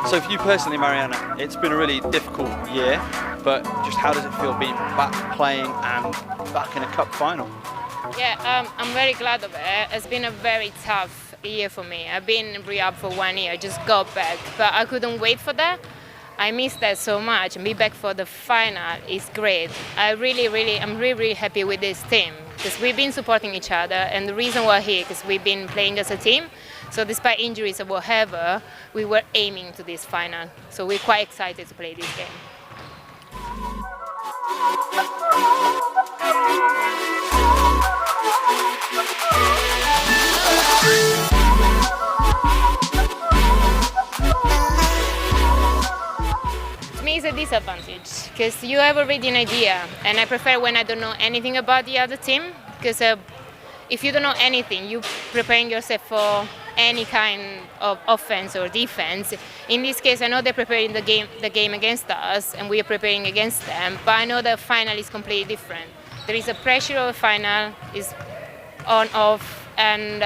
So for you personally, Mariana, it's been a really difficult year, but just how does it feel being back playing and back in a cup final? Yeah, I'm very glad of it. It's been a very tough year for me. I've been in rehab for 1 year, just got back, but I couldn't wait for that. I missed that so much, and be back for the final is great. I'm really happy with this team because we've been supporting each other, and the reason we're here is we've been playing as a team. So despite injuries or whatever, we were aiming to this final. So we're quite excited to play this game. To me, it's a disadvantage because you have already an idea, and I prefer when I don't know anything about the other team because if you don't know anything, you're preparing yourself for any kind of offense or defense. In this case, I know they're preparing the game against us, and we are preparing against them. But I know the final is completely different. There is a pressure of a final, is on off, and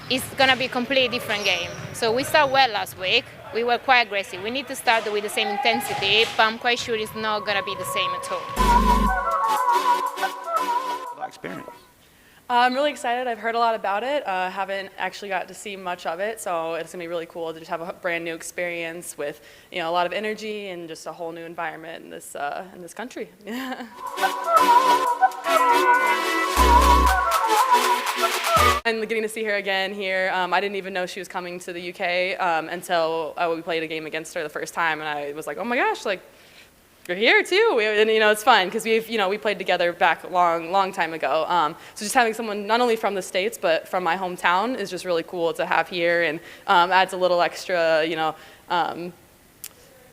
it's gonna be a completely different game. So we started well last week. We were quite aggressive. We need to start with the same intensity, but I'm quite sure it's not gonna be the same at all. That experience. I'm really excited. I've heard a lot about it. Haven't actually got to see much of it, so it's gonna be really cool to just have a brand new experience with, a lot of energy and just a whole new environment in this country. And getting to see her again here, I didn't even know she was coming to the UK until we played a game against her the first time, and I was like, oh my gosh, like, you're here too, and it's fun because we played together back a long time ago. So just having someone not only from the States but from my hometown is just really cool to have here, and adds a little extra, a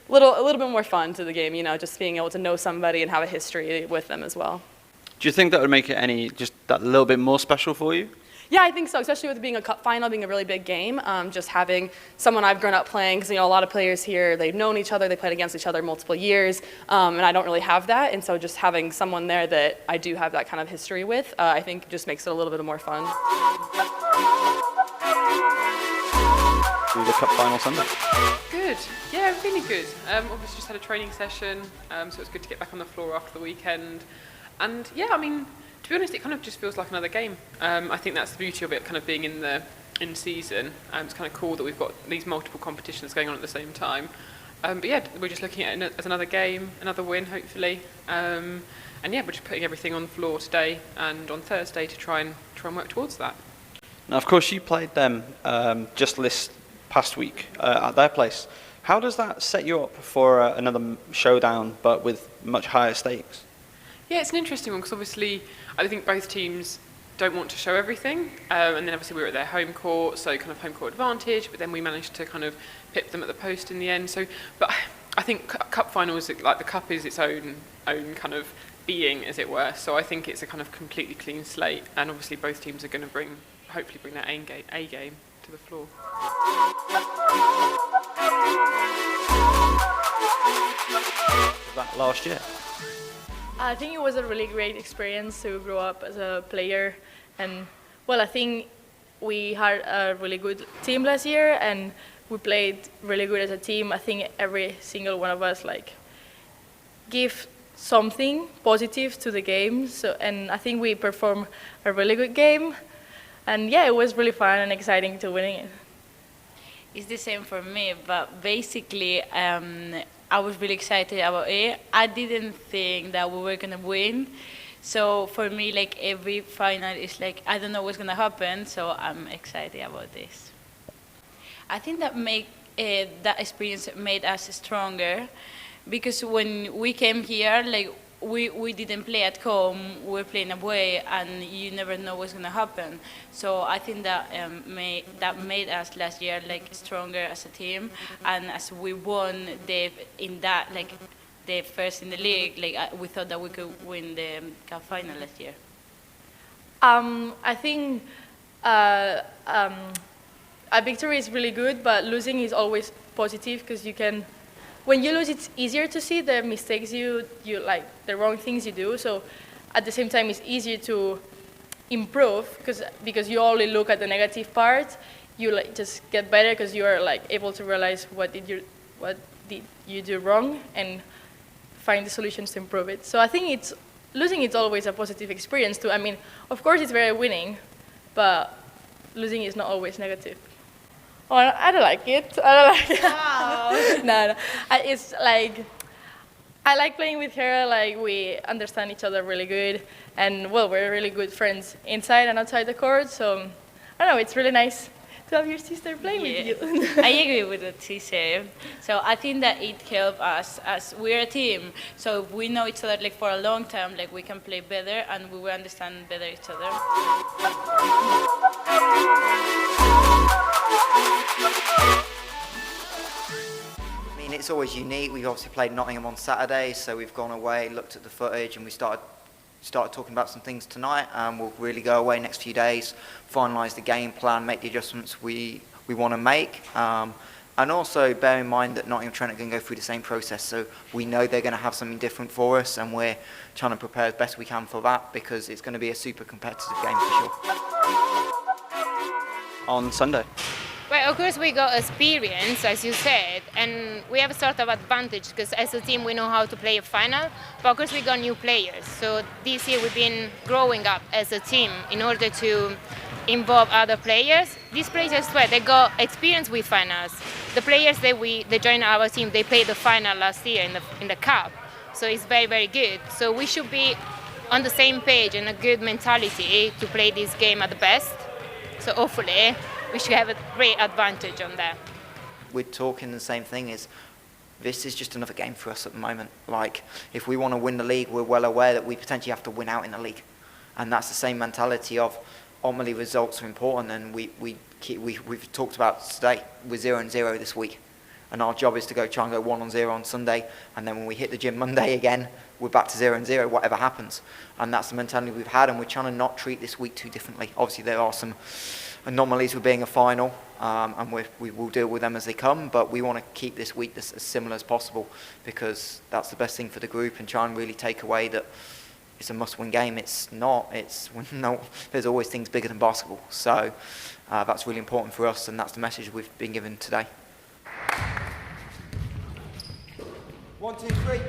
little bit more fun to the game. Just being able to know somebody and have a history with them as well. Do you think that would make it just that little bit more special for you? Yeah, I think so, especially with it being a cup final, being a really big game. Just having someone I've grown up playing, because a lot of players here, they've known each other, they played against each other multiple years, and I don't really have that. And so just having someone there that I do have that kind of history with, I think just makes it a little bit more fun. The cup final Sunday. Good, yeah, really good. Obviously just had a training session, so it's good to get back on the floor after the weekend. And yeah, to be honest, it kind of just feels like another game. I think that's the beauty of it, kind of being in season. It's kind of cool that we've got these multiple competitions going on at the same time. But yeah, we're just looking at it as another game, another win, hopefully. And yeah, we're just putting everything on the floor today and on Thursday to try and work towards that. Now, of course, you played them just this past week at their place. How does that set you up for another showdown, but with much higher stakes? Yeah, it's an interesting one because obviously I think both teams don't want to show everything, and then obviously we were at their home court, so kind of home court advantage, but then we managed to kind of pip them at the post in the end. So, but I think cup finals, like the cup is its own kind of being, as it were, so I think it's a kind of completely clean slate, and obviously both teams are going to hopefully bring their A game to the floor. That last year? I think it was a really great experience to grow up as a player, and I think we had a really good team last year, and we played really good as a team. I think every single one of us give something positive to the game, and I think we performed a really good game, and yeah, it was really fun and exciting to winning it. It's the same for me, but basically I was really excited about it. I didn't think that we were going to win. So for me, every final is I don't know what's going to happen, so I'm excited about this. I think that that experience made us stronger, because when we came here, we didn't play at home, we were playing away, and you never know what's going to happen. So I think that made us last year like stronger as a team, and as we won the first in the league, like we thought that we could win the cup final last year. I think a victory is really good, but losing is always positive because you can. When you lose, it's easier to see the mistakes you like, the wrong things you do. So at the same time, it's easier to improve because you only look at the negative part. You like just get better because you are like able to realize what did you do wrong and find the solutions to improve it. So I think losing is always a positive experience too. I mean, of course, it's very winning, but losing is not always negative. Oh, I don't like it. I don't like it. Wow. No. It's like, I like playing with her. Like, we understand each other really good. And, well, we're really good friends inside and outside the court. So, I don't know, it's really nice to have your sister playing with you. I agree with what she said. So I think that it helps us as we're a team. So if we know each other like for a long time, like we can play better and we will understand better each other. I mean, it's always unique. We've obviously played Nottingham on Saturday, so we've gone away, looked at the footage, and we started talking about some things tonight. We'll really go away next few days, finalise the game plan, make the adjustments we want to make. And also bear in mind that Nottingham Trent are going to go through the same process, so we know they're going to have something different for us, and we're trying to prepare as best we can for that because it's going to be a super competitive game for sure. On Sunday. Well, of course, we got experience, as you said, and we have a sort of advantage because as a team we know how to play a final, but of course we got new players. So this year we've been growing up as a team in order to involve other players. These players as well, they got experience with finals. The players they joined our team, they played the final last year in the cup, so it's very, very good. So we should be on the same page and a good mentality to play this game at the best. So hopefully we should have a great advantage on that. We're talking the same thing, is this is just another game for us at the moment. Like, if we want to win the league, we're well aware that we potentially have to win out in the league. And that's the same mentality of, ultimately, results are important, and we've talked about today, we're 0-0 this week. And our job is to try and go 1-0 on Sunday, and then when we hit the gym Monday again, we're back to 0-0, whatever happens. And that's the mentality we've had, and we're trying to not treat this week too differently. Obviously, there are some anomalies with being a final, and we will deal with them as they come, but we want to keep this week as similar as possible because that's the best thing for the group, and try and really take away that it's a must-win game. It's not. There's always things bigger than basketball. So that's really important for us, and that's the message we've been given today. 1, 2, 3.